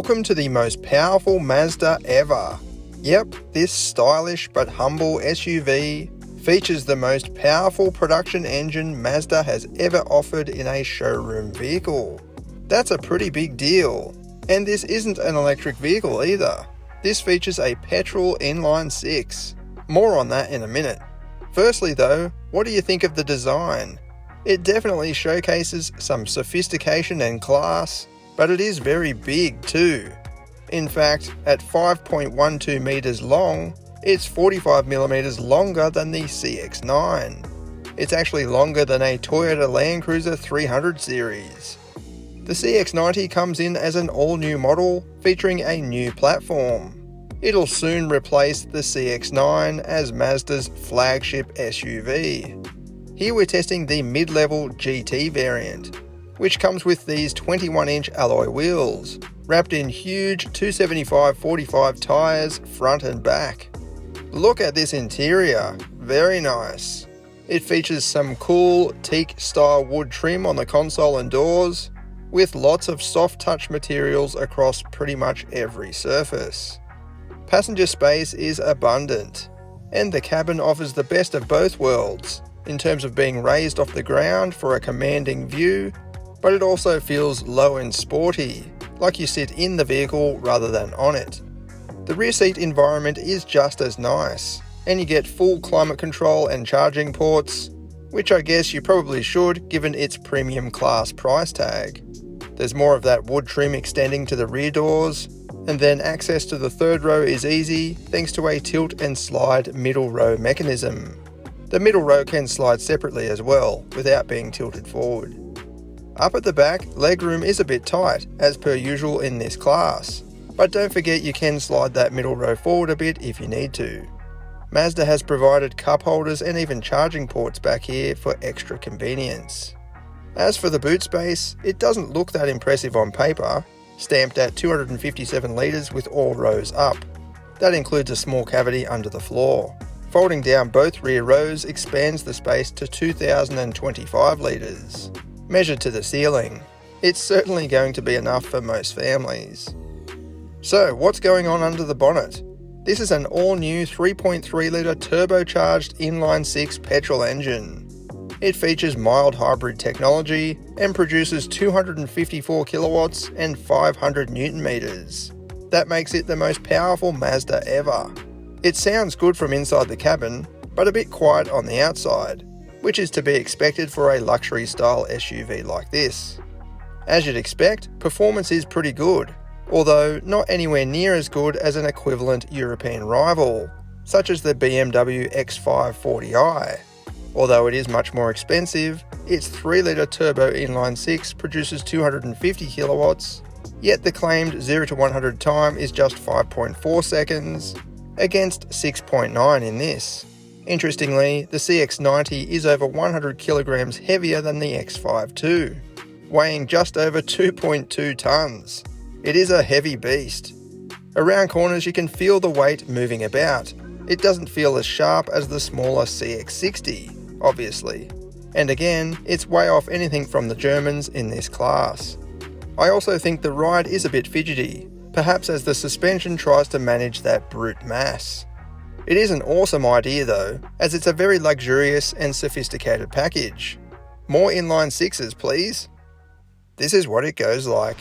Welcome to the most powerful Mazda ever. Yep, this stylish but humble SUV features the most powerful production engine Mazda has ever offered in a showroom vehicle. That's a pretty big deal. And this isn't an electric vehicle either. This features a petrol inline-six. More on that in a minute. Firstly though, what do you think of the design? It definitely showcases some sophistication and class, but it is very big too. In fact, at 5.12 meters long, it's 45mm longer than the CX-9. It's actually longer than a Toyota Land Cruiser 300 series. The CX-90 comes in as an all-new model featuring a new platform. It'll soon replace the CX-9 as Mazda's flagship SUV. Here we're testing the mid-level GT variant, which comes with these 21-inch alloy wheels, wrapped in huge 275/45 tyres front and back. Look at this interior, very nice. It features some cool teak-style wood trim on the console and doors, with lots of soft touch materials across pretty much every surface. Passenger space is abundant, and the cabin offers the best of both worlds, in terms of being raised off the ground for a commanding view, but it also feels low and sporty, like you sit in the vehicle rather than on it. The rear seat environment is just as nice, and you get full climate control and charging ports, which I guess you probably should given its premium class price tag. There's more of that wood trim extending to the rear doors, and then access to the third row is easy thanks to a tilt and slide middle row mechanism. The middle row can slide separately as well, without being tilted forward. Up at the back, legroom is a bit tight, as per usual in this class, but don't forget you can slide that middle row forward a bit if you need to. Mazda has provided cup holders and even charging ports back here for extra convenience. As for the boot space, it doesn't look that impressive on paper, stamped at 257 litres with all rows up. That includes a small cavity under the floor. Folding down both rear rows expands the space to 2,025 litres. Measured to the ceiling, it's certainly going to be enough for most families. So what's going on under the bonnet? This is an all-new 3.3-litre turbocharged inline-six petrol engine. It features mild hybrid technology and produces 254 kilowatts and 500 newton meters. That makes it the most powerful Mazda ever. It sounds good from inside the cabin, but a bit quiet on the outside, which is to be expected for a luxury-style SUV like this. As you'd expect, performance is pretty good, although not anywhere near as good as an equivalent European rival, such as the BMW X5 40i. Although it is much more expensive, its 3-litre turbo inline-six produces 250 kilowatts, yet the claimed 0 to 100 time is just 5.4 seconds, against 6.9 in this. Interestingly, the CX-90 is over 100 kilograms heavier than the X5 too, weighing just over 2.2 tons. It is a heavy beast. Around corners you can feel the weight moving about. It doesn't feel as sharp as the smaller CX-60, obviously. And again, it's way off anything from the Germans in this class. I also think the ride is a bit fidgety, perhaps as the suspension tries to manage that brute mass. It is an awesome idea though, as it's a very luxurious and sophisticated package. More inline sixes please. This is what it goes like.